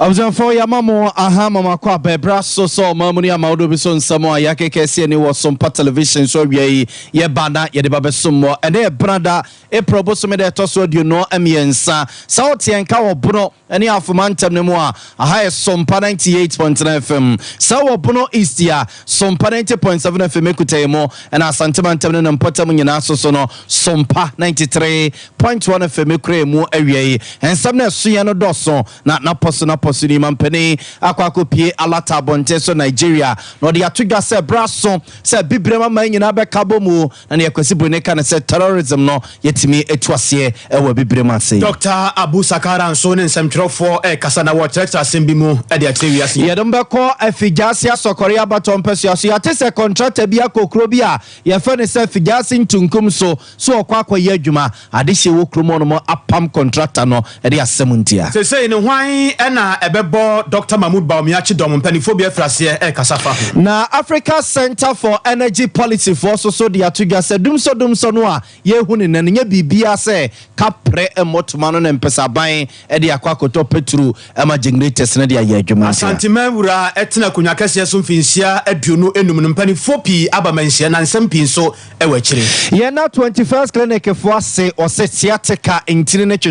for Yamamo, Ahama, Bebra, so Mamuni, Amado Bison, Samoa, Yakeke, and it was some television, so ye bana, ye de Sumo, and their brother, a probosome de Tosso, you know, Amiensa, Sauti and Cow Bruno, and Yafumantam Nemoa, a higher Sompa 98.9 FM, Sao Bruno Istia, Sompa 90.7 FM, Kutemo, and our Santamantam and Potamun Sono, Sompa 93.1 FM, Cremo, area, and some Siano Dosso, not personal. Posini Mampeni, Aquacopie, Alata Bonteso, Nigeria, no the Atuga said Brasso, said Bibrema Mayinabe Kabomu, and Yakosibuneka said terrorism, no, yet me it was here, will be Bremasi. Dr. Abu Sakara and Son and some for a Casana Water, Simbimu, at the Activias. Yadumbako, Efigasia, Sokoria Baton Persias, Yates a contract, Biako Krobia, Yafan said Figasin Tunkumso, so Quaqua Yejuma, Adishi Wukrumono, a pump contractor, no, at the Assemuntia. They say, no, why, and Ebebo Dr. Mahmoud Baumiachi Dom Peniphobia Frasia Kasafa. Na Africa Center for Energy Policy for so the Atuga said Dumso Noa, Yehun and Bibia say Capre and Motumano and Pesabai, Eddie Aquacoto Petru, Emma Jingrites Nadia Yajuma. Santimura, Etna Kunyakasia Sumfinsia, Eduno Enum Penifopi, Abamensia, and Sempin so Ewechri. Yena 21st clinic for say or set Siateka in Trinity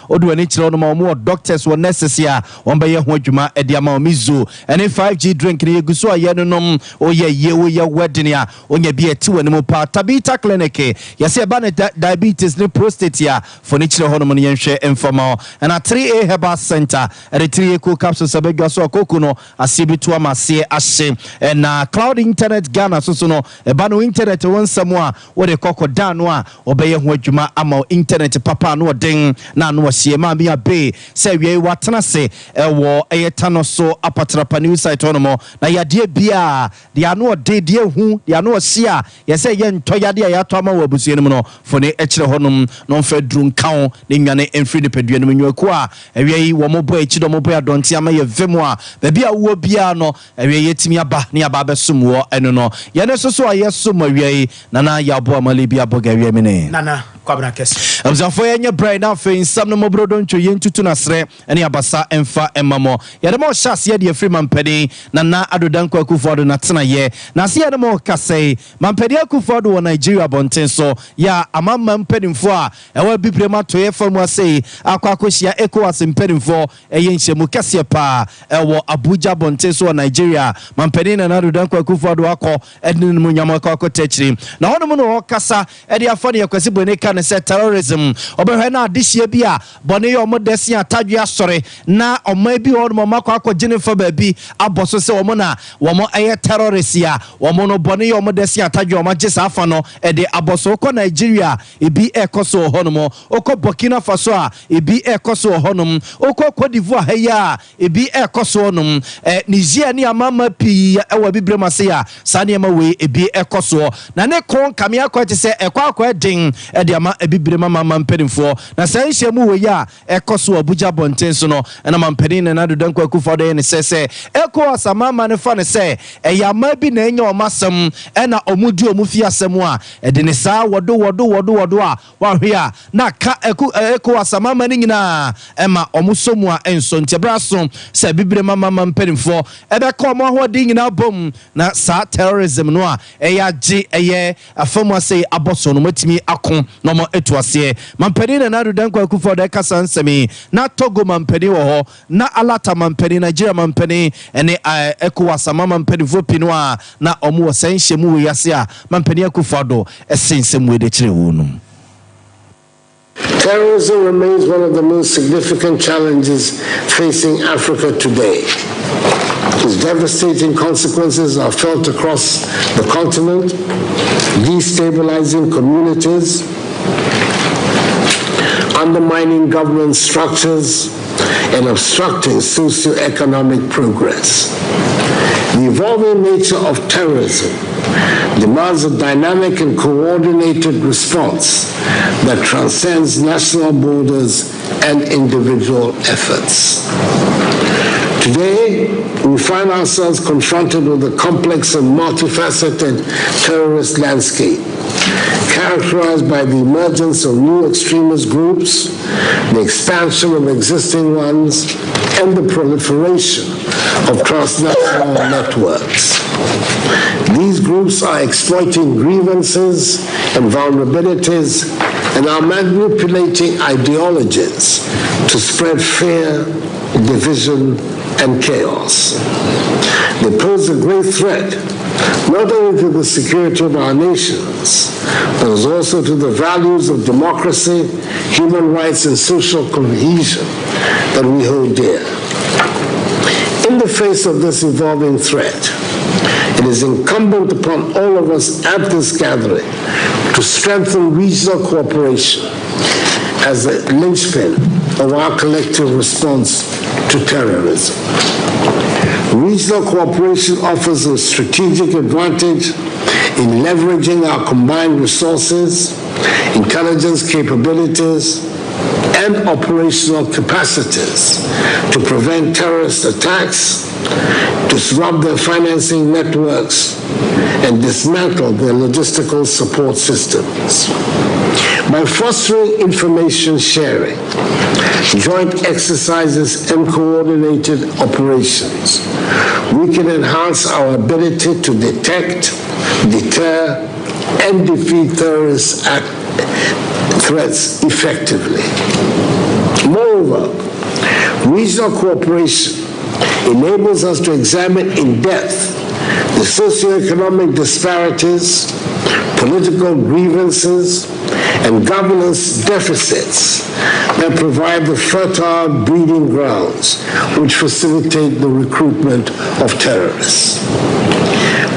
or do any more doctors were necessary. One by Yahweh Ediama Mizu, and in 5G drink Gusua Yanom, or ye wedding ya, on your beer 2 and more part. Tabita clinic, yes, a banner diabetes, no prostate ya, for natural hormone and share informal, and a 3A Herbal Center, and a 3A cool capsule Sabegaso Kokuno, a CB2 Masia Ashe, and cloud internet Ghana Sosono, a banu internet one somewhere, where the coco danwa, obey Yahweh Amo internet papa no ding, nan was ye mamia bay, say we watana say. Ewo eyetano so apatrapa new site onomo na yade bia de ano de hu de ano sia yese ye ntoyade ya to ama wabusu enum no for ne ekire honum no fedru nkan ne nwane emfiri ne pedua ne nwaku a ewie yi wo mobo ekide mobo adonte ama ye vemu a ba bia wo bia no ewie yetimi aba ne aba besum wo eno no ye ne so ayesum awie nana ya bo amale bia boga awie me ne nana kwabna kes amzafo ye nye brain na fe nsam no mobrodo ntwo ye ntutu na sre ene abasa emfa emamo ye de mo hyase ye de free mampedi nana adodanko akufodo na tena ye na se ye de mo kase mampedi akufodo wo Nigeria bonten so ya amamma mpedimfo a ewa bibrema to ye famu ase akwakohia ECOWAS mpedimfo eye nhyemu kase pa ewo Abuja bonten so Nigeria mampedi nana adodanko akufodo akọ edin mu nyama akọ techiri na hono no kasa e de afọ ne yakwasi boneka ne se terrorism obehwe na adehye bia bone ye omodesi atadwe asore na oma bi ono makwa Jennifer baby aboso se omo na womo eye terrorist ya womo no bone ye omodesi atadwe oma gisa afa no e de aboso ko Nigeria ebi ekoso honomo oko Burkina Faso a ebi ekoso honom oko Cote d'Ivoire heya ebi ekoso honom Nigeria ni amama pi ewa bibrema se ya sane ma we ebi ekoso na ne kon kamia ko te se ekwa den e de ama ebibrema mama mpedimfo na sai hyemu we ya ekoso Abuja bonten so no na mampedi na dodanko akufodo ne se ECOWAS amama ne fa ne se eyama bi na enya omasem na omudi omufi asem a de ne saa wodo a wahwe a na ka ECOWAS amama ne nyina ema omusomu a enso ntebraso se bibre mama mpedimfo ebe ka omo hodi nyina bom na saa terrorism no a eya gi eye afamu ase aboso no matimi akon no mo etuase mampedi na dodanko akufodo kasa nsemi na Togo mampedi wo ho na alata mampedi Nigeria mampedi ene ECOWAS mampedi vopino a na omo senhyemu we yase a mampedi akufodo esensem we de kire wonu. Terrorism remains one of the most significant challenges facing Africa today. Its devastating consequences are felt across the continent, destabilizing communities, undermining government structures, and obstructing socio-economic progress. The evolving nature of terrorism demands a dynamic and coordinated response that transcends national borders and individual efforts. Today, we find ourselves confronted with a complex and multifaceted terrorist landscape, characterized by the emergence of new extremist groups, the expansion of existing ones, and the proliferation of transnational networks. These groups are exploiting grievances and vulnerabilities and are manipulating ideologies to spread fear, division, and chaos. They pose a great threat not only to the security of our nations, but also to the values of democracy, human rights, and social cohesion that we hold dear. In the face of this evolving threat, it is incumbent upon all of us at this gathering to strengthen regional cooperation as a linchpin of our collective response to terrorism. Regional cooperation offers a strategic advantage in leveraging our combined resources, intelligence capabilities, and operational capacities to prevent terrorist attacks, disrupt their financing networks, and dismantle their logistical support systems. By fostering information sharing, joint exercises, and coordinated operations, we can enhance our ability to detect, deter, and defeat terrorist threats effectively. Moreover, regional cooperation enables us to examine in depth the socioeconomic disparities, political grievances, and governance deficits that provide the fertile breeding grounds which facilitate the recruitment of terrorists.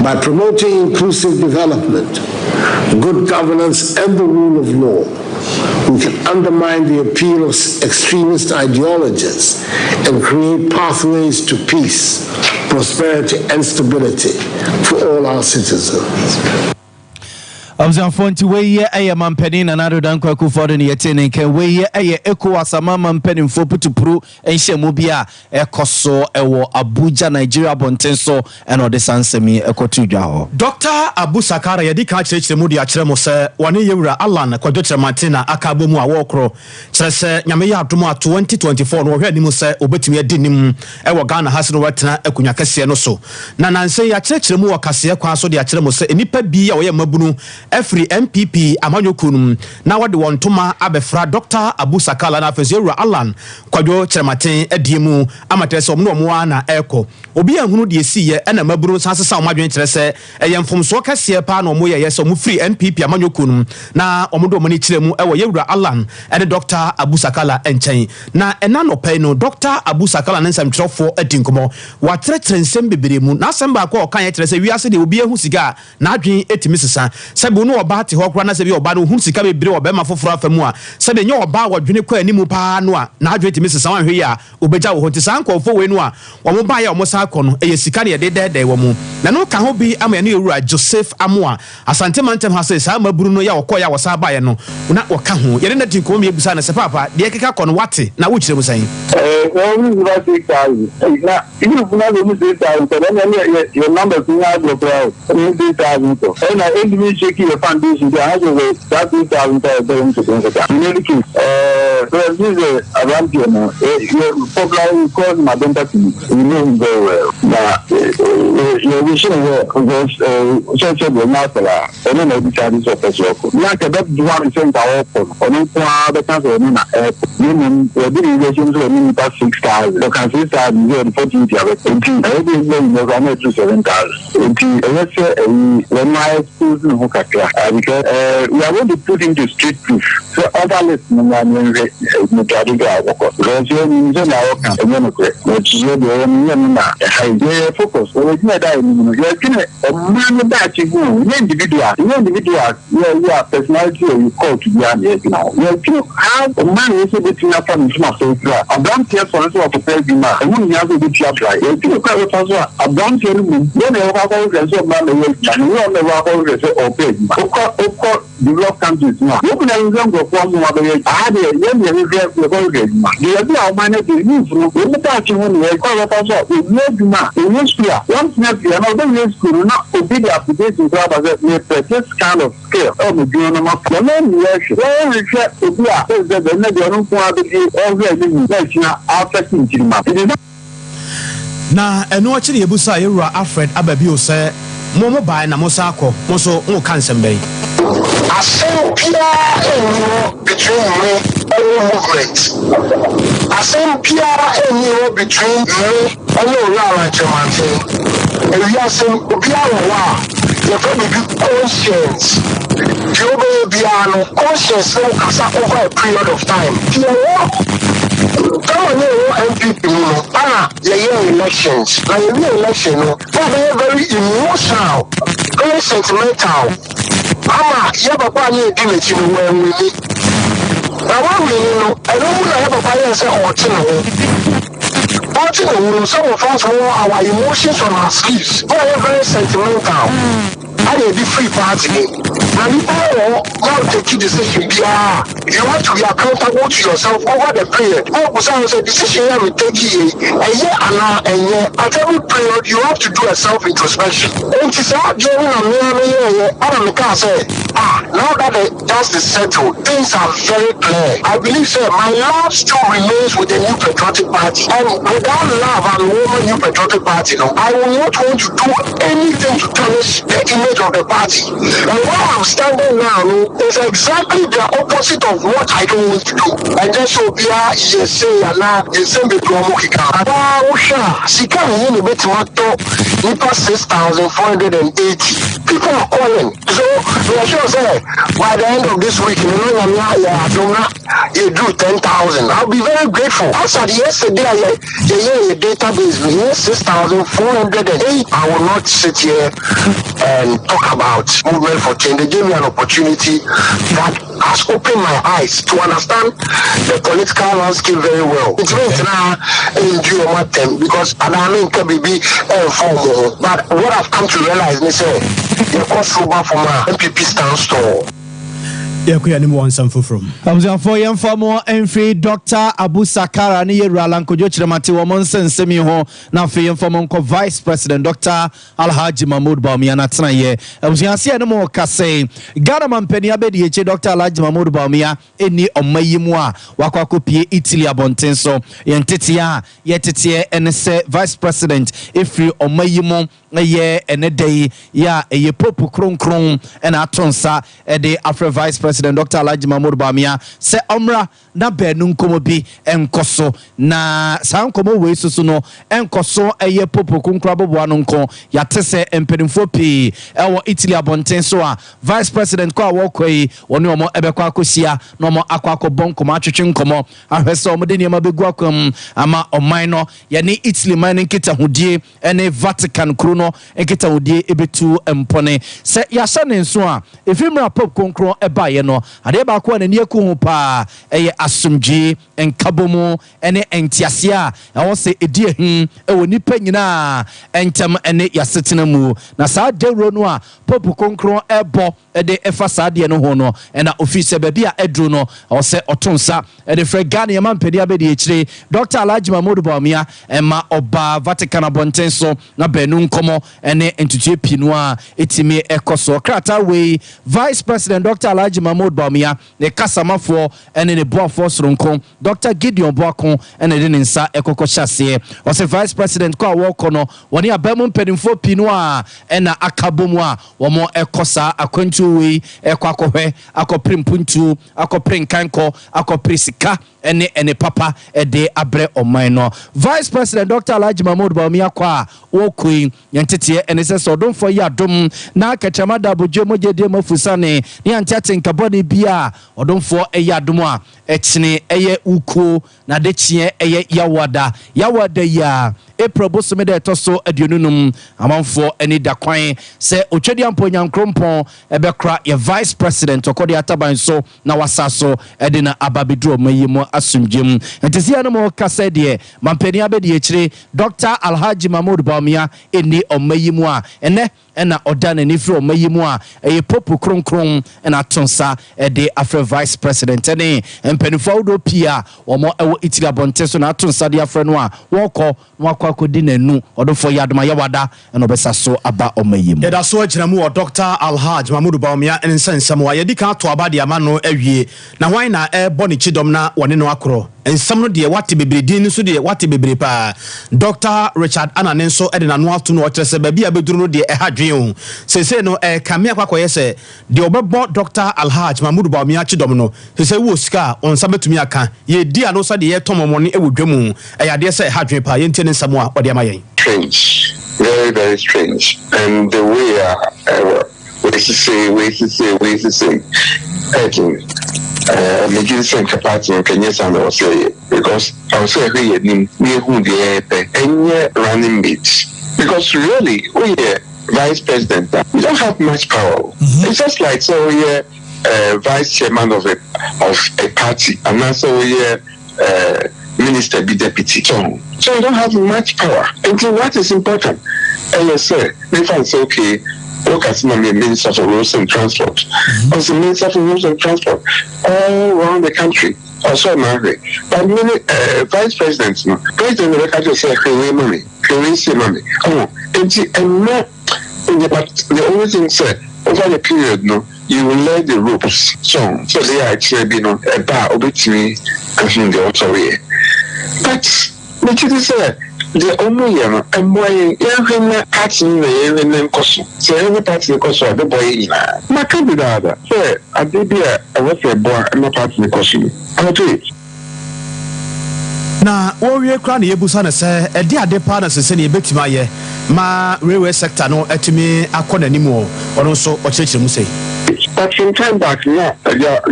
By promoting inclusive development, good governance, and the rule of law, we can undermine the appeal of extremist ideologies and create pathways to peace, prosperity, and stability for all our citizens. Abzanfonti weye eye mampeni na nado dan kwaku for the yetene ke weye eye ECOWAS mampeni mfo putupuru enhemu bia ekoso ewo Abuja Nigeria bontenso eno de sansemi ekotu dwa ho. Dr. Abu Sakara yedi ka chirechire mu dia kire mo se wane yewura Alan kwadwotre Martina akabo mu awokro kire se nyame ya adomo 2024 no hwe anim se obetumi adinim ewo Ghana hase no wetena akunya kase no so na nanse ya chirechire mu wakase kwa so dia kire mo se enipa bi ya woye mabunu Every MPP amanyokunum na wade wontoma abefra Dr. Abu Sakala na Fezieru Alan kwadwo Cherematen adiemu amatrese omno omoa na eko obi ahunu de esiye ena maburu sansesa omadwen kyerese eyemfomso kase pa na omoye yese omu free MPP amanyokunum na omodo omani kyeremu ewo Yewura Alan ene Dr. Abu Sakala enchen na ena no pay no Dr. Abu Sakala nsam kyerofo adinkomo watretre nsem beberemu na asamba akwa okan ye kyerese wiase de obi ahu siga na adwen etimi sesa sebe no oba te hokra na sebe oba no hu sika bebre oba ma foforo afamu a sebe nye oba wadwene kwa animu pa no a na adwen etimi sesa wanhwe ya obeja wo honti san kofo we no a omo ba ya omo sa akono eye sika ne de wo mu na no ka ho bi ama ne Yewura Joseph Amoa asante mantem ha se sa maburu no ya okoya wosa ba ye no na woka ho ye ne tinko mi ebusa na se papa de keka kono wate na wo kyire mu san we will not take time na even if na we say time so then your number to have your crowd we say time so and I end me check your foundation they have to that 2000 to in any case so this is a ramp you know popular cause Madonna you know very well your vision was such a master and then the charges of the like that one center on the cancer na minimum relations with about 6,000 you can see that you 40 to 7,000 let's say when my schools in Hokaka because we are going to put into street proof so other listeners focus you are personality you call to be now you have a man who said it's not from a brown tear for us to prepare the man and you have to be apply you quite a brown tear when you have all the man and you on the rock or developed countries now. You can even go from one of the other young the idea of managing new fruit, when the touch when we call it also, we need not in this year. Once next year, another year school not to be the application job as this kind of scale. Oh, the journal of the main reaction. Well, we check to be a president, and then you don't want to be already after thinking. Na eno akiri ebusa yewura Alfred Ababio se momo bai na mosako moso mo kansembe Asempia between me and movement. Asempia between me and Laura Jamante. And we are saying, you're probably conscience. You be conscience over a period of time. MPP, elections. Election, very emotional, very sentimental. Papa, you give it to me when we meet. Now, I don't have a fire or some of us wore our emotions on our sleeves. Very sentimental. I need the free party. And you all take your decision. You have to be accountable to yourself over the period. A decision you have to take a year and at every period you have to do a self-introspection. And it's not during now that the dust is settled, things are very clear. I believe, sir, my love still remains with the New Patriotic Party. And without love and woman New Patriotic Party, I will not want to do anything to tarnish the image of the party. And where I'm standing now is exactly the opposite of what I don't want to do. And just so be a say you send me to Amokika. Sika in bit 6,480 people are calling. So we are sure say by the end of this week you do 10,000. I'll be very grateful. Also yesterday the database 6,408. I will not sit here and talk about movement for change. They gave me an opportunity that has opened my eyes to understand the political landscape very well. It's meant now endure my time because I don't can be informal. But what I've come to realize is the cost over for my MPP stand store. For young former and Dr. Abu Sakara ni Ralankojo Chiremati woman semi ho na fe former Vice President Dr. Alhaji Mahmoud Bawumia na tena ye. Abusiansi ene mo kase Ghana mampeni abedi eche Dr. Alhaji Mahmoud Bawumia eni omayimu a wakwa kopie Italy abonten so yentetia yetetie ene se Vice President ifri omayimu ye ene day ya eye popu kronkron ena atonsa ede afre Vice President Dr. Alhaji Mahmoud Bawumia se omra na benu nkomo bi enkoso na sa nkomo we susu no enkoso eye popo kunkra bobo anu nko yatese empenimfo pi ewo Italy abonten so a Vice President ko awokoi woni omo ebekwa akosia no omo akwako bonko ma atwetwe nkomo ahwese omo de niam begu akwam ama oman no ye ne Italy man nkita hodie ene Vatican kru no nkita hodie ebetu empone se yasa ne nso a efimra pop konkro eba ye no ade ba ko na ne eku pa eye asumji enkabomu ene entiasia ewo se edi ehun ewo nipa nyina entem ene yasetena mu na saa dewro no a pop konkro ebo ede efa saade no ho no ena office baby a edru no o se otonsa ede fre Ghana ya mampedi abedi echire Dr. Alhaji Mahmoud Bawumia ema oba Vatican abonten so na benu nkomo ene entutue pinu a etimi ekoso krata we Vice President Dr. Alhaji Mahmoud Bawumia ne kasamafo ene ne boafo soronko Dr. Gideon Boakon ene de nsa ekoko hyase o se Vice President ko awoko no woni abamu mpedimfo pinu a ena akabomu a womo ekosa akwantu we ekwakohwe akoprimpuntu akoprinkanko akoprisika ene papa ede abre oman no Vice President Dr. Alhaji Mahmoud Bawumia kwa wokui yentete ene se so don for yadom na kachama da bojo mogede mafusane ni antiate nkabone bia odon for yadom a echine eye uko na de chie eye yawada ya April bosome de toso aduonunum amanfo ani da kwan se otwedi ampo nyankrompon ebekra ye vice president okodi ataban so na wasaso ede na ababedro mayimo asumjem entisia no mo kase de mampani abedi ekire Dr. Alhaji Mahmoud Bawumia eni omayimu a ene ena odane ni fro omayimu a eye popu kronkron ena tonsa ede afre vice president ene empanifo wodo pia omo ewo itira bonte so na tonsa de afre no a woko akodi nanu odofo yadoma yawada eno besa so aba omayimu eda so agyina mu o Dr. Alhaji Mahmoud Bawumia ensensem wa yedi ka to aba de amano awie na hwan na boni chidom na wone no akro ensem no de wate bebredi ni so de wate bebre pa Dr. Richard Ananenso ede na no ato no okyerese ba bia beduru no de ehadwen sese no kamia kwakoye se de obebo Dr. Alhaji Mahmoud Bawumia chidom no sese wo sika on sabetumi aka ye di ano sa de ye tomomoni ewodwemu eyade se ehadwen pa ye ntene nsam a ode amayen strange, very, very strange. And the way ways to say, making sense capacity and Kenya San was say because I was saying near who the any running mates. Because really, we vice president, we don't have much power. It's just like so we vice chairman of a party, and also we minister be deputy. So you don't have much power. And so what is important? LSA, if I say okay, look at the Minister for Roads and Transport. As the Minister for Roads and Transport all around the country. Also married. But many vice presidents, President of the country say, money. Oh, and not the only thing said over the period, you will learn the ropes. So they are actually a bar obituary and the also way. But what you say? The only and boy, every party in the cost. So every party in cost the boy. My candidate, sir, I did be a welfare boy and not party in cost. I'll do it. Na we kra na yebusa na se ede ade pa na se ne betima ye ma railway sector no etimi akọ nanimo ono so o chechire mu sei. But some time back now,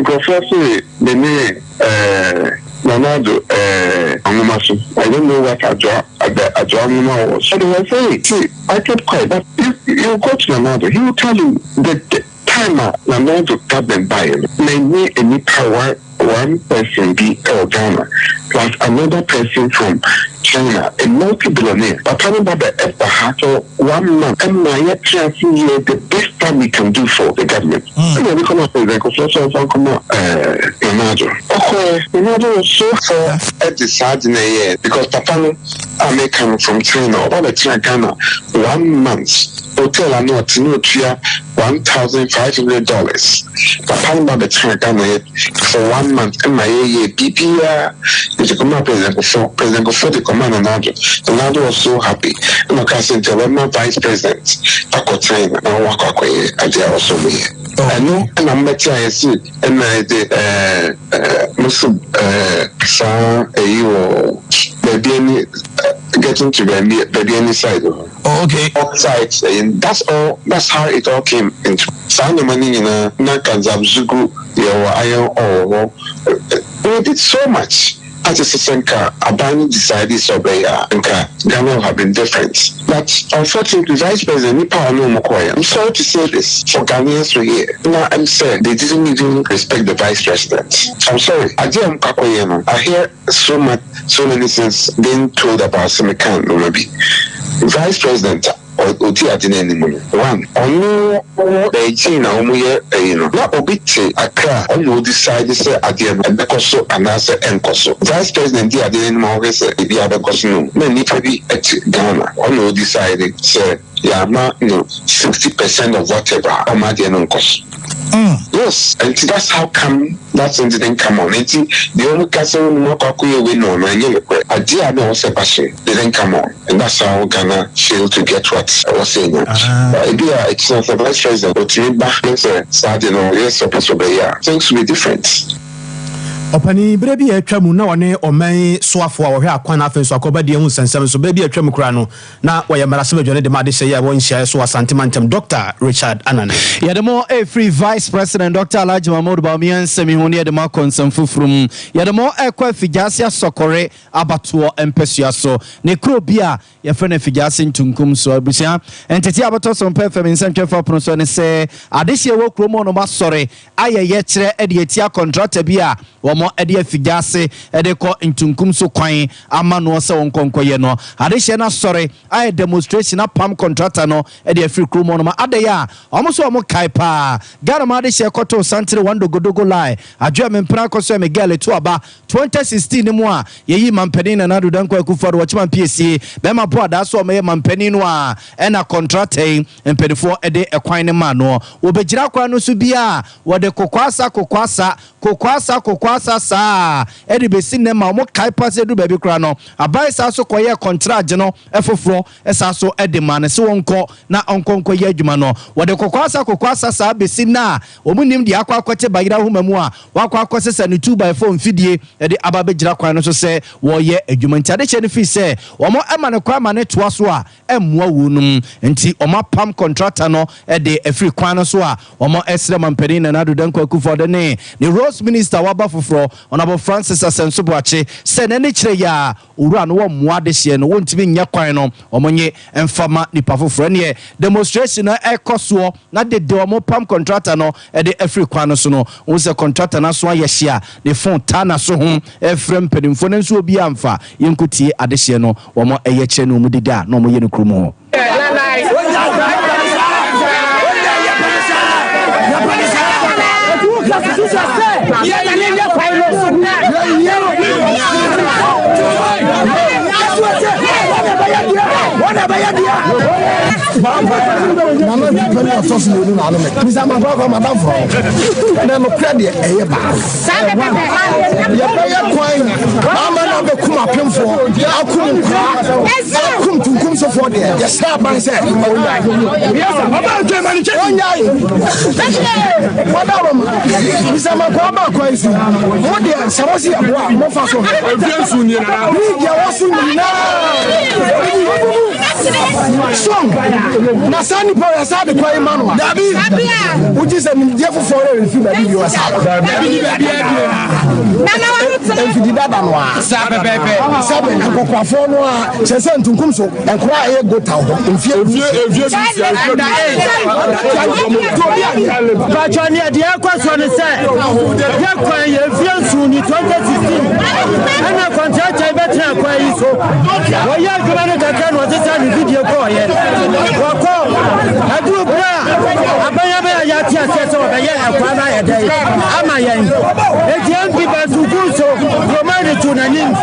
go first say the name Nanado Amumasu. I don't know what Ajamuma was. So they were saying, see, I kept quiet, but if you go to Nanado, he will tell you the timer Nanado got them by him. They need any power, one person be Ghana, plus another person from China, a multi-billionaire. But talking about the Epahato 1 month, and my chance here, the best thing we can do for the government. And then we come up with the consultation from Ronaldo. Okay, Ronaldo was so far at the side in a year because Papa I come from China, about the China Ghana, 1 month. Hotel I know to $1,500. Papa about the China Ghana for 1 month, and my year PPR is a command president before the command Ronaldo was so happy. And I said, the vice president, Paco China, and walk away, and they are also here. I know, and I'm better. I see, and I did Muslim baby getting to baby any side. Okay. All sides, and that's all. That's how it all came into. Found the money in a Nakanzabzugu, iron or we did so much. As a Senka, Abani decided survey and Ghana have been different. But unfortunately, Vice President Nipa no Mokoya. I'm sorry to say this for Ghanaians to hear. Now I'm saying they didn't even respect the Vice President. I'm sorry. I hear so many things being told about Semekan Nomabi. Vice President Oti Adine one. Onu Beijing na umuye na obiti Accra onu decide say adie bekoso anase enkoso. Vice President di Adine mo say ebi abekoso no. Na nipa bi Ghana onu decide say yama 60% of whatever amade no enkoso. Yes, and that's how come that thing didn't come on. The only castle no kakuye we no anyway. Idea no was didn't come on, and that's how Ghana failed to get what I was saying. Idea it's not the vice president, but you back say starting on yes supposed to be things will be different. Opani brebi atwamu na wone oman soafo a wohwe akwan afen so akobadi hu sensem so brebi atwamu kura no na woye marasebe dwone de made sey ya won hia so asantimantem Dr. Richard Anane ya de mo free vice president Dr. Alhaji Mahmoud Bawumia semi hu ne de ma konsam fufrum ya de mo ekwa figase asokore abato empesua so ne kro bia ya fe na figase ntunkum so abusia entete abato so perfect nsantwefa prono so ne se adehye wo kromo no masore ayeye kire ede etia contract bia mo ede afigase ede ko ntunkum so kwan ama no se wonkonkoye no adehye na sore ay demonstration apam contractor no ede afri kromo no ma adeya omo so omo kai pa gara ma adehye koto santre wando godogo lai adwa mempra koso me gale to aba 2016 ni mu a yeyi mampani na nadu danko akufado wachima PSC be ma bo ada so me mampani no a ena contracting empedifo ede ekwan ne ma no obegira kwa no so bia wode kokwasa sa edi besi ne ma mo kai pass edu baby kra no abai sa so koye contract no efoforo esa so edi ma ne se wonko na onkonko ye adwuma no wode kokwasa sa besi na omunim di akwakote bayira homamu a wakwakote se ne 2x4 mfidie edi ababe gira kwan no so se wo ye adwuma ntade che ne fi se omo ema ne kwa ma ne toa so a emmoa wonum nti omo pam contractor no edi efri kwan no so a omo esre mampeni na nadu danko akufo ne Rose Minister waba foforo onabo Francis Asensoboache se ne kire ya owura no wo moa de hye no wontimi nya kwan no omonye emfama nipa foforo ne demonstration na ekoso na de omo pam contractor no e de every kwan no so no wo se contractor na so aye hye a ne phone ta na so ho efrem pedimfo ne nso obi amfa yenkutie ade hye no omo eye kire no mu dida na omo ye ne krumo ho Mama people are tossing you na no me. Misa ma baba madam for. Na mo kra de eye ba. Ya ba ya kwan. Mama na be kuma pemfo. Akum kwa. Akum tunkum so for de. Ya sa ban se. Yes, baba ke mani che. Onyai. Madam. Misa ma baba kwa isi. Mo de samosi ya boa. Mo fa so. Efiansu ni na. Ni ya wasu ni na. Song na sani po ya sabe kwa imanu dabi uji se mdie foforo refi ba bi wa sabe dabi na wa enfidi dada no a sabe bebe sabe akokafo no a chese ntunkum so enkura ye gota ho enfie ba chani ade akwaso ne se ye kwa ye fiansu ni 2016 ana contract e betra kwa iso wo ye gba ne kaka no teta ni video ko ye wako adu bra abaya be ya ti aseso be ye akwa na ye dai ama ye etiam bi ba sukuso romani tunanim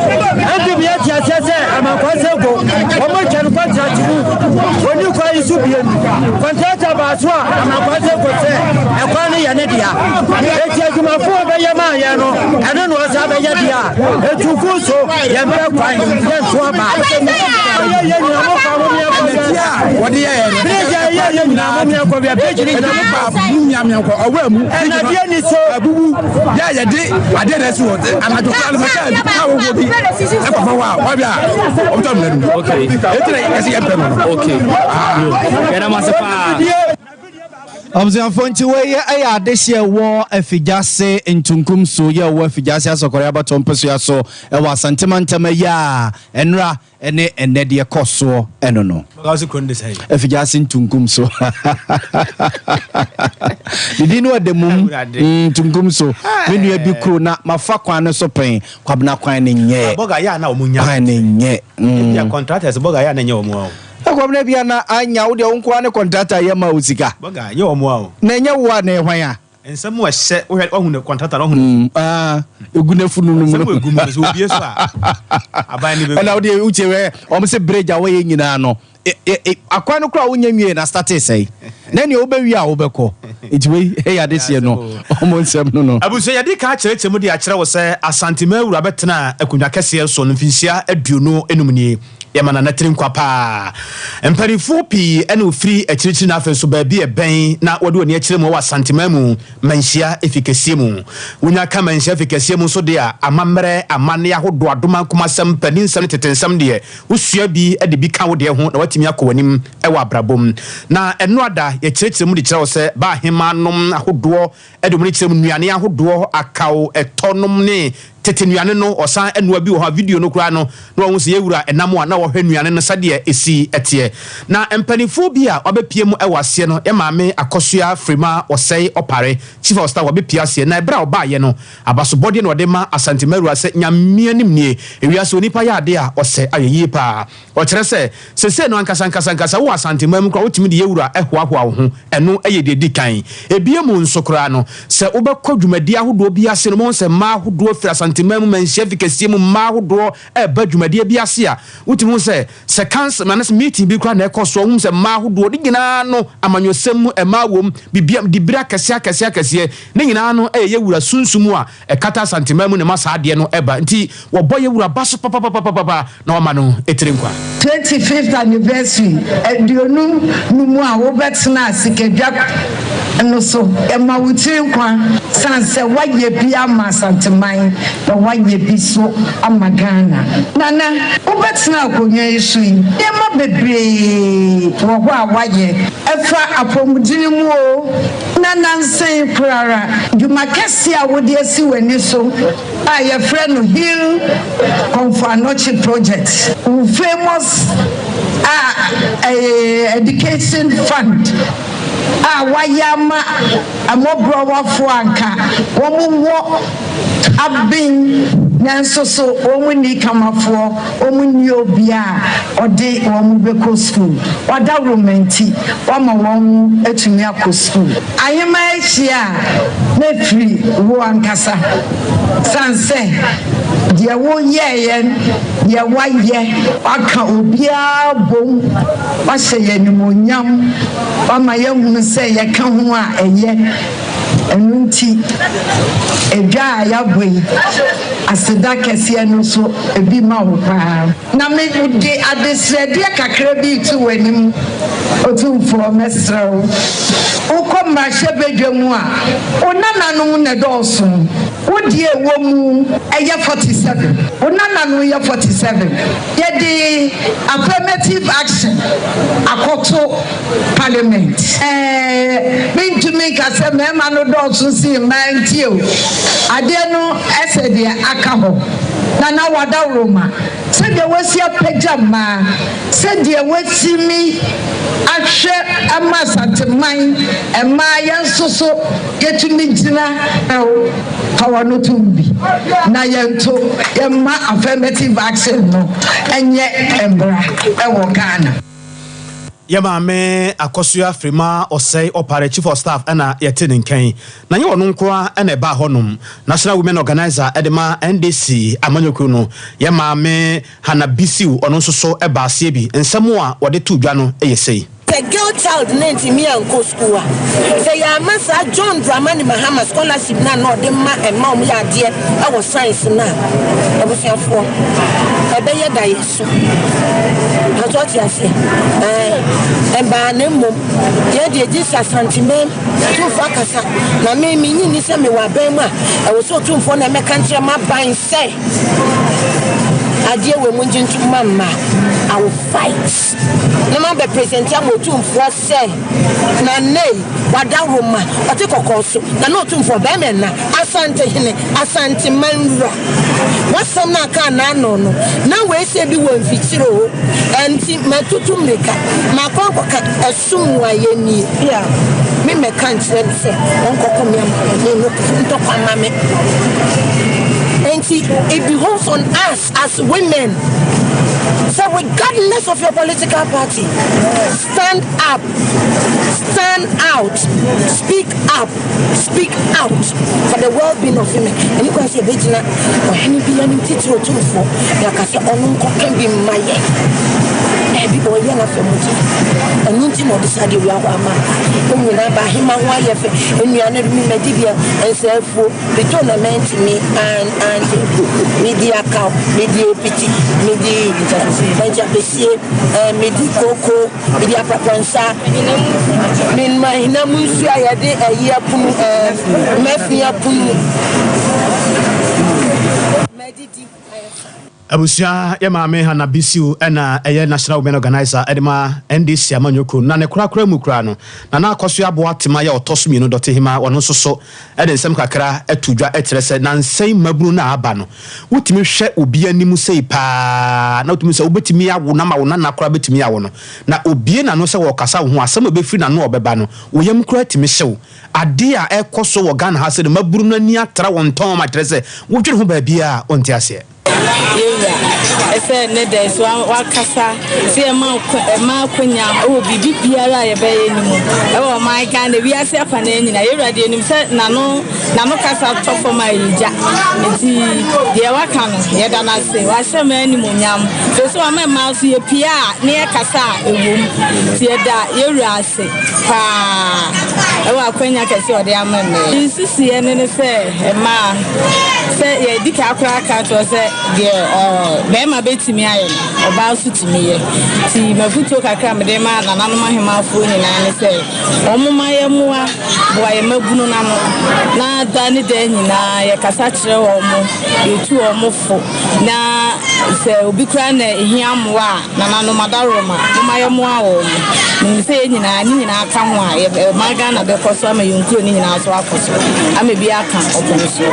adu bi ya ti asese ama kwa sego o mo chan contract mu oni kwa isu bi contract ba so ama kwa sego se akwa ne ye ne dia etiam ma fo be ye ma ye no ene no sa be ye dia etukuso ye be kwa ye so ba ye ni mo fa mo ye wodi ye na mo mi akọ bia page ni na pa nyam nyam ko awamu na bia ni so abubu ya de ade na so anajo kala ma ka ka wo bi e ko fa wa bia o to mna nu okay etre esi ye pe no okay era ma se pa Observe fonti we aya adehye wo afigase ntunkum so ye wo afigase asokore abato mpeso ya so e wa santimantem ya enra ene enede koso eno no gazi konde sai afigase ntunkum so didinu ademum ntunkum so menu ya bikru na mafa kwan so pen kwabna kwan ne nye boga ya na omunya kwan ne nye ya contractors boga ya na nye omu akwamna bia na anya wo de wonkwa ne contractor ye ma osika boga ye omu awo na nya wo na ehwan a ensem wo hye wo hu ne contractor no hu eguna funu no mu egum so obie so a aban ni be na wo de uchewe o mo se bridge a wo ye nyina no akwa no kra wo nya nwie na start say na ne obewi a wo beko etiwe ya de sie no o mo nsem no no abuso ya de ka kire mu de a kire wo se asantima wura betena akunwa kese so no finsia aduonu enum ni yamana na tirim kwa pa mpanifo pi ene ofiri akirikyiri na afenso ba bi ben na wode oni akire mu wa santimamu manhia efikesie mu wonya ka manhia efikesie mu so de a amamre amane ahodo adoma komasam paninsam tetensam de usua bi de bi ka wo de ho na watimi akọwanim e wa abrabom na eno ada ye kyirikyiri mu de kyerɛ wo sɛ ba hemanom ahodo de mu kyerɛ mu nuane ahodo akaw etonom ne tetenuane no osan enua bi wo ha video no kura no na wo se yewura enam a na wo hwenuane no sade esi etie na empanifo bi a obepie mu ewase no e maame akosua frima osei opare chief of staff obepie ase na ebra oba ye no abaso body no de ma asantemeru ase nyamia nim nie ewiase onipa ya ade a ose ayeye pa o kire se no ankasa wo asantemam kura wotimi de yewura ehoahoa wo ho eno eye de dikan ebie mu nsokura no se obekọ dwumadi ahodo bi ase no mo se ma ahodo fira santemam manhia fikesie mu ma ahodo ba dwumadi bi ase a wotimi se cancer manas meeting bi kura na ekoso hum se ma ahodo de nyina no amanyosem ma wom bibia dibira kase ne nyina no yewura sunsumu a ekata santemam ne masa ade no eba nti wo boy yewura baso papa na wama no etirinkwa 25th anniversary eduonu numu a wo betna sikedwa no so ema wutirinkwa sanse waye bi ama santeman na waye bi so ama Ghana nana wo betna akonwa yesu ema bebre wo ho a waye efa apomudini mu o nana nsen kurara jumakesi a wo de asi wani so a ye friend no Hill Confanochi project famous education fund wayama amobro wafo anka wo abin nanso so omuni kamafo omuni obia ode wo beko school wada romenti wama won etumi akọ school ayema ehia na free wo ankasa sanse dia wo yeyen dia waye aka obia bom wahye yenimonyam wama yehunu se ye ka ho a eye enunti edwa ya boi aseda kese no so ebi ma wo pa na me de adesrede kakra bi tu wanim otumfo mesrew uko ma shebedwemu a onananu ne doso wodie wo mu eye 47 onananu ye 47 ye di affirmative action akoto parliament bintumi kase mema no doso si mantio ade no ese de aka ho na wada roma se de wasi apejama se de wasimi ahwe amasanteman ema yensoso yetumi gina power no tumbi na yento yema affirmative action no enye embra ewo Ghana yamame akosua frima osei opare chief of staff na yetini nkan na ye wono nkwa na ba honum National Women Organizer edema NDC amanyoku no yamame hanabisiu ono nsoso eba asie bi nsemo a wode tu dwa no eyesei the girl child nenti me and go school say ya masa John Dramani Mahama scholarship na no de ma emma mu ya de e wo science na obusiafo ebe ye da yeso azoti ase eba na mom ye de Jesus santimem tu fakasa na me nyi ni se me wa ban ma e wo so tumfo na me kantre ma ban se adie we munjintu mama I will fight no man be present am otumfo se na nei wada roma oti kokoso na no otumfo be men na asante hene asante manra wasam na ka na no na we se bi won fitiro anti matutu meka makonkoka asum wa yeni ya me meka ntre se onkoko me am no ntokwa mame. And it behoves on us as women. So regardless of your political party, stand up, stand out, speak out for the well-being of women. And you can see a bit now, or any be an title for like I said, on can be my bi o ye na femuti enu nti no decide we ama o nyina ba hima ho ayefe enuane mi medibia ensafu the tournament me and media cow media piti media banja besie media koko media papansa min mahina munsu ayade ayi apunu mafia punu medidi abusia ya maame hana bisiu ena eye national women organizer edema NDC amanyoko na ne kura mu kura no na akoso abo atema ya otoso no dote hima wono soso ede nsem kakra etudwa etrese na nsem mabunu na aba no wotimi hwe obi animu sei pa na wotimi se obetimi awo na ma wona na kura betimi awo no na obie na no se wo kasa ho asem obefiri na no obeba no woyam kura timi hyew ade a ekoso wo Ghana ha se de maburu na ni atra won ton ma trese wodwere ho ba bia onti ase ese ne de so wakasa se ma kwanya o bibi biara ye be enimu e wo my Ghana wi ase afa na nyina yewrade enim se na no kasa tofo ma yija enti de waka no ye da na se wa se ma enimu nyam so ma so ye pia ne ye kasa ewom ti ye da yewra ase pa e wa kwanya kase o de amame sisi ye ne se ma se ye dika akra aka to se de bema betimi aye oba su timiye ti mafuto kakra mede ma nanano mahemafo nyina ne se omuma ye muwa bo aye magunu na no na da ne da nyina ye kasa kire wo mo yetu wo mo fo na se obi kra na ehia mowa nanano madaroma muma ye muwa wo mo se nyina aka ho a ye maga na be koso ama yonkuo ni nyina so akoso ama bi aka oponso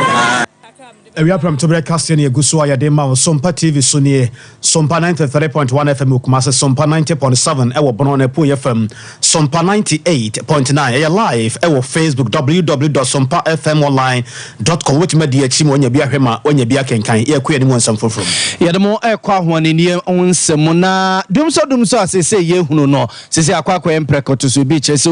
Ewia pram to broadcast ne eguso ayade ma Sompa TV so ne Sompa 93.1 FM Kumase Sompa 90.7 ewo bono na po FM Sompa 98.9 e live ewo Facebook www.sompafmonline.com which media team onya bia hwema onya bia kenkan e akua ni mo nsam foforo ye demo e kwa hoane ni onsem na dumso asese ye hunu no sese akwa emprekoto so bi chese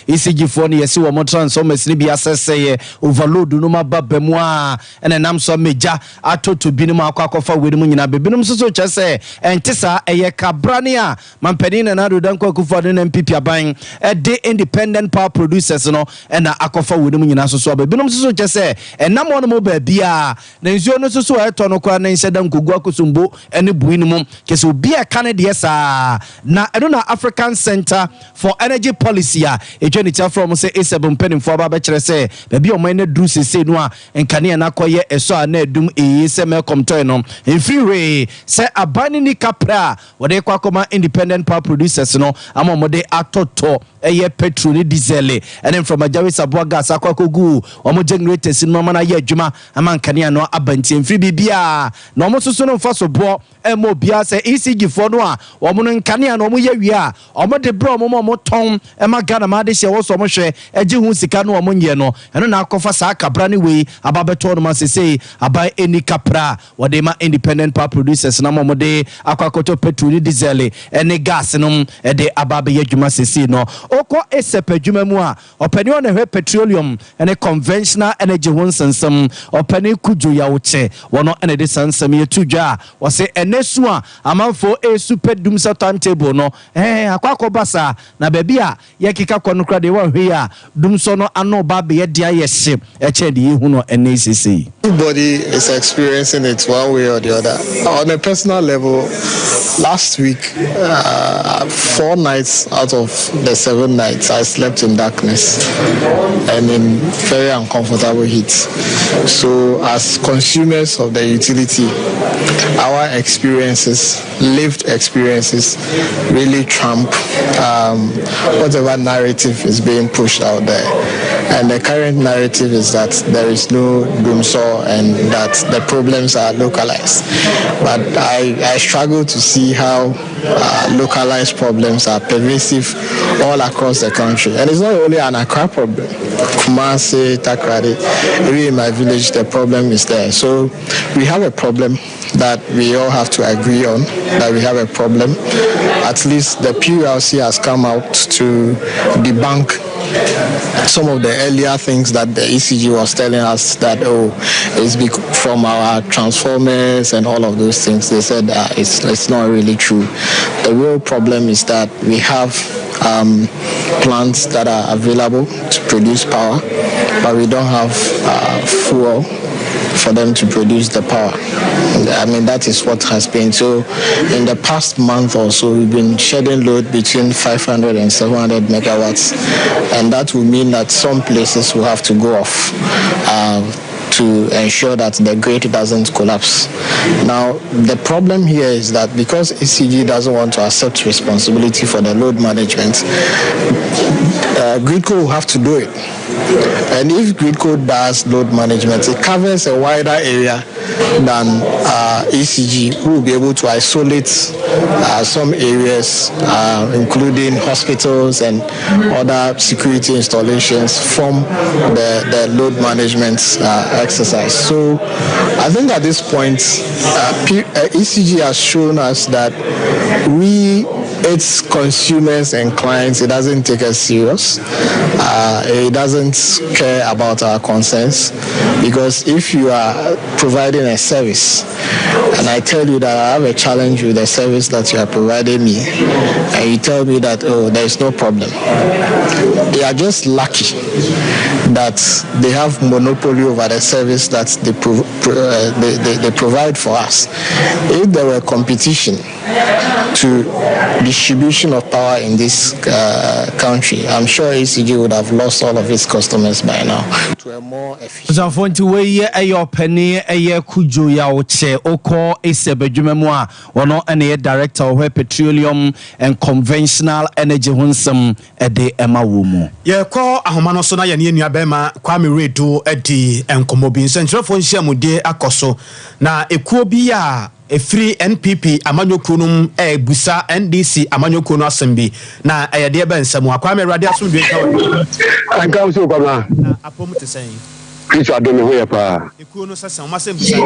isigifo ne yesi wo mo transformers ni bia asese ye overload no mababemu a ene nam so meja atoto binim akwakofa wedum nyina bebinum so chese entisa eye kabrane a mampani na do dan kwakufa na MPP aban de independent power producers no na akofa wedum nyina so bebinum so chese enam wono mo ba bia na nsuo no so eto no kwa na nseda nkogu akosumbo ene buinum kese obi e Canada sa na eno na African Center for Energy Policy a ejenita from say A7 penimfo ba kire se ba bia o man na dru sese no a enkane na koye so na edum se me komtoy no free se abani ni kapra wode kwakoma independent power producers no amomode atoto eye petrol ni diesel and then from ajawi sabwa gas akwakogu omo generators no mana ye adwuma amankane no abanti free bibia na omo soso no mfa so bo emo bia se ECG fo no a omo no nkane no omo ye wi a omo de bro omo ton ema Ghana ma de hye wo so omo hwe eje hu sika no omo nye no eno na akofa sa kabra ni we ababeto no ma sese abai eni kapra wode ma independent power producers na momode akwakoto petrol diesel ene gas no de ababe ye dwuma sese no oko esepe dwuma mu a opani on hwe petroleum ene conventional energy wonsensem opani kuju ya woche wono ene de sansem ye tudwa wose enesu a amanfo super dumsa timetable no akwakobasa na baby a ye kika konokra de wa hwe a dumso no ano ba be ye dia ye hye eche de hu no ene sese. Everybody is experiencing it one way or the other. On a personal level, last week, 4 nights out of the 7 nights, I slept in darkness and in very uncomfortable heat. So as consumers of the utility, our experiences, lived experiences, really trump whatever narrative is being pushed out there. And the current narrative is that there is no doomsaw and that the problems are localized. But I struggle to see how localized problems are pervasive all across the country. And it's not only an Accra problem. Kumasi, Takrady, even in my village, the problem is there. So we have a problem that we all have to agree on, that we have a problem. At least the PULC has come out to debunk some of the earlier things that the ECG was telling us that it's from our transformers and all of those things. They said it's not really true. The real problem is that we have plants that are available to produce power, but we don't have fuel for them to produce the power. I mean, that is what has been. So in the past month or so, we've been shedding load between 500 and 700 megawatts, and that will mean that some places will have to go off to ensure that the grid doesn't collapse. Now, the problem here is that because ECG doesn't want to accept responsibility for the load management, Gridco will have to do it. And if Gridco does load management, it covers a wider area than ECG, who will be able to isolate some areas, including hospitals and other security installations, from the load management exercise. So I think at this point, ECG has shown us that its consumers and clients, it doesn't take us serious. It doesn't care about our concerns, because if you are providing a service and I tell you that I have a challenge with the service that you are providing me, and you tell me that, there is no problem, they are just lucky that they have monopoly over the service that they provide for us. If there were competition to distribution of power in this country, I'm sure ECG would have lost all of its customers by now to a more efficient. So for to we your penny kujo ya oche oko esebedwumemu wono ene director of petroleum and conventional energy hunsem ede ema wo mu ye ko ahoma no so na ye ne nuabema Kwame Redo edi enkomobi nsentrefo nhyiamude akoso na ekuo bi ya efiri NPP amanyokronum busa NDC amanyokrono asembi na eyede be nsemu Kwame Rade asomdwe ka anka so kwama na apomute sen Kristo adome ho yepa ekuo no sesen masembusa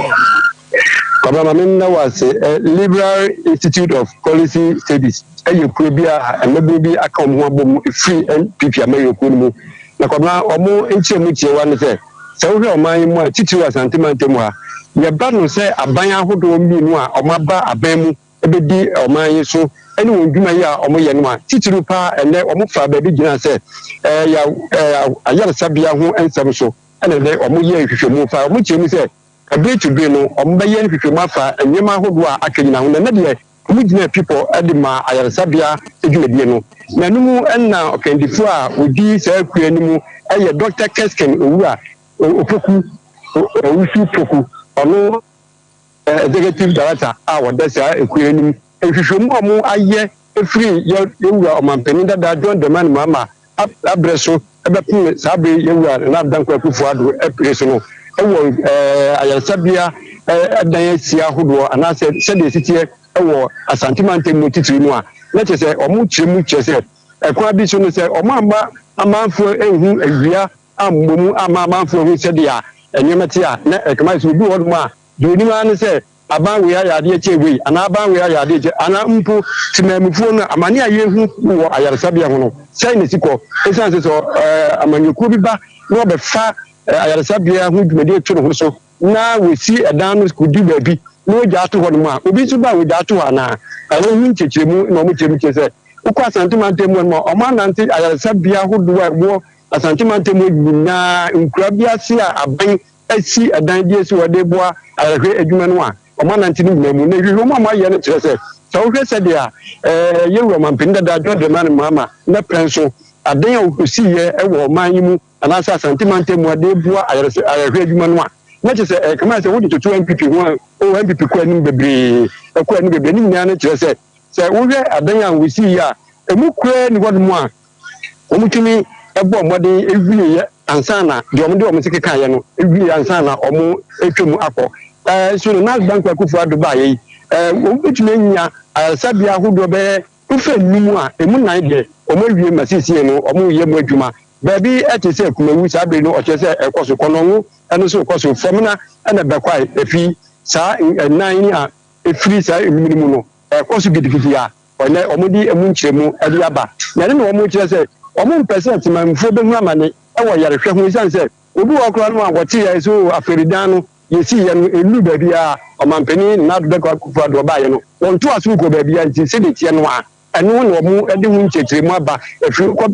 kwama menna wase Liberal Institute of Policy Studies ayekuo bi a emebe bi aka omo abom free NPP amayokronum na kwama omo enchemu chiewa ne se wo oman mu a titiru asantemantemu ha yeba no se aban ahodo mmienu a omaba aban mu ebedi oman yi so ene wondwuma yi a omo ye no a titiru pa ene omo fa ba bi gina se ayar sabia ho ensem so ene le omo ye hwehwemu fa omo chemu se ebe to be no omo ba ye hwehwemu afa enyema ahodo a akanyina ho na de omo gina people ede ma ayar sabia edwumadie no na numu enna okandifo a odi sa akua nimu eye Dr. Kesken Owura Opoku Owusu Poku ono executive director wodesa ekuyenim ehwehwemu omo aye efiri yewura omampani dada John Demand mama abreso ebepin sabe yewura na danko akufu ado epreso no ewo ayasabia edan sia hodo anase sede sitie ewo asantimante motitiri mu a na chese omo chiremu chese ekwa bi so no se omo amba amanfo ehu awia ammomu amanfo hu sede a enyemati a na ekama so bi wodum a doni ma ne se aban we ayade echewe ana aban we ayade eche ana mpo timamufuo no amane ayehu wo ayaresabia ho no sai ne siko esanse so amanyoku bi ba no be fa ayaresabia ho dwumade etwe ho so na wesi edan no kudi baabi no gya to ho no ma obi so ba we gya to ana ana hu nchechemu na omo chemu chese ukwa santimantemu no omo nante ayaresabia ho do wo asantimantemu nyina nkura biase a aban asi adan die si wode boa ahwe adwuma no a omanantini nyinamu na hwehwe mo aye ne kire se so hwe se dia yewura mampinda da John man mama na prenso adan a osiye ewo man yimu anasa asantimantemu ade boa ahwe adwuma no a na kire se kama se wodi to MPP ho o MPP ko anim bebre ko anim bebre ni nyina ne kire se wo hwe adan a osiye a emu kure ni wodum a omutumi ebo mmode ewiye ansana de omo sike kan ye no ewiye ansana omo etwemu akọ so na bank akufu aduba ye obetumi nya sabia hodo be ufe nimu a emu nan de omo wiye masisi no omo ye mu adwuma ba bi etese kumawu sabe no ochese ekoso kono eno so ekoso fomna ena bekwai efi sa nan ni a efiri sa eminimu no ekoso gidigidi a one omo di emu nchiremu ade aba na ne omo kire se omo percent manfo be hu amane e wo yare hwe hu isan se obi wo kra no a wote ya so aferidan no yesi ye no elu ba bia omampani na do ka kufu ado ba ye no won to asu ko ba bia nti se de tie no a eno no omo de hu nchechire mu aba efi ko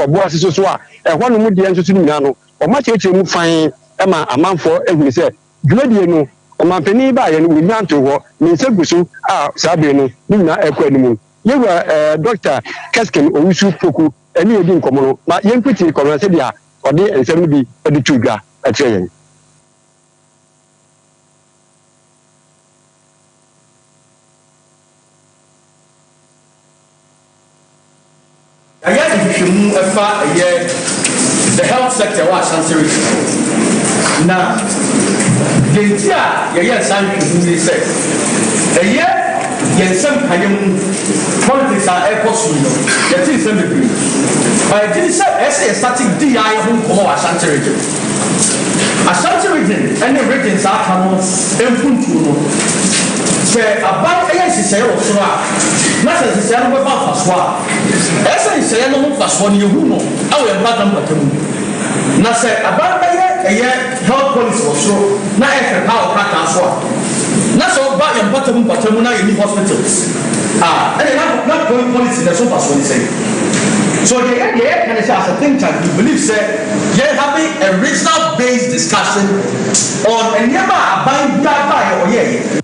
bo asiso so a ho no mu de nso so nyina no omo chechire mu fan ma amanfo ehuri se dwumadie no omampani ba ye no wi nyanto ho ni se gusu a sabe no nyina ekwa animu yewa Dr. Keskin Owusu Poku eni edi nkomo no ma yenkwiti kono se dia ode ensem bi edi tudwa akyere yen the health sector was answering. Now, the entire said, a year, some politics are airports, the things in the green. I did say, as a static DI home for Ashanti region. Ashanti region, and the regions are camels, and Puntuno. Say, about a say, or so, not as a say, about Faswa. As I say, I don't pass one you know, I will not number two. Now say, about a year, health policy was so, not a power crack as well. Not so bad and bottom, but in the hospitals. And they have not going policy, that's what they say. So the idea can say as a think tank, you believe, say, you're having a regional based discussion on a never abide that or yeah.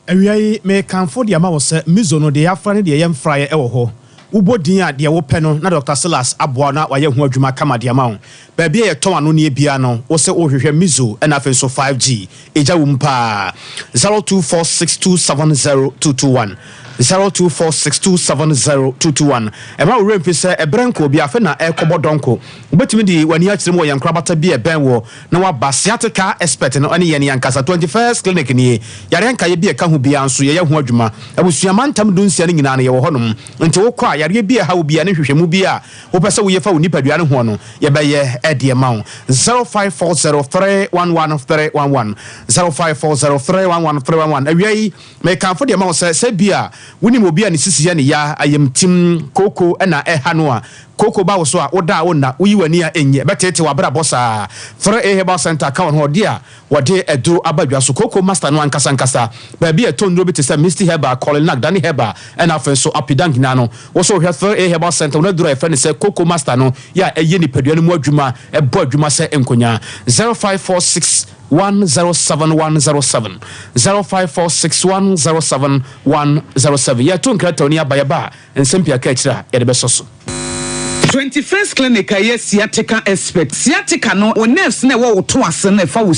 Awia me kanfo de ama wo se mizo de afra ne de yem fraye e wo ho ubodin a de wo pe no na Dr. Silas aboa na waye ho adwuma kama de ama wo ba bia ye ton ano ne bia no wo se wo hwehwe mizo na afen so 5G eja wo mpa 0246270221 0246270221 ema wo rempi se ebrenko bi afe na ekobodonko obetimi di wani akire mo yankrabata bi ebenwo na wa basiatica expert no ane ye ne yankasa 21st clinic ni yare nka ye bi eka hu bia nso ye hu adwuma abusuamantam dunsia ne nyina na ye wo honom nti wo kwa yare bi ha wo bia ne hwehwemu bia wo pese wo ye fa wo nipadua ne ho no ye be ye ede ma wo 0540311311 0540311311 awiai me kanfo de ma wo se bia woni mo bia ne sisi ne ya ayemtim koko na ehano a koko ba wo so a woda wo na uyi wani a enye betete wa bra bossa 3A Herbal Center account ho dia wode eduro abadwa so koko master no ankasa ba bia tondro bi te se Misty Herbal Colin Nag Danny Herbal and afen so apidang na no wo so hwe 3A Herbal Center no duro efe ne se koko master no ya eye ni padua no mu adwuma e bo adwuma se enkonya 0546 107107 0546107107 ya tun krato ni abayaba ensempia ka kira ya de besoso 21st clinic aye sciatica expert sciatica no o nurse na wo to ase na fa wo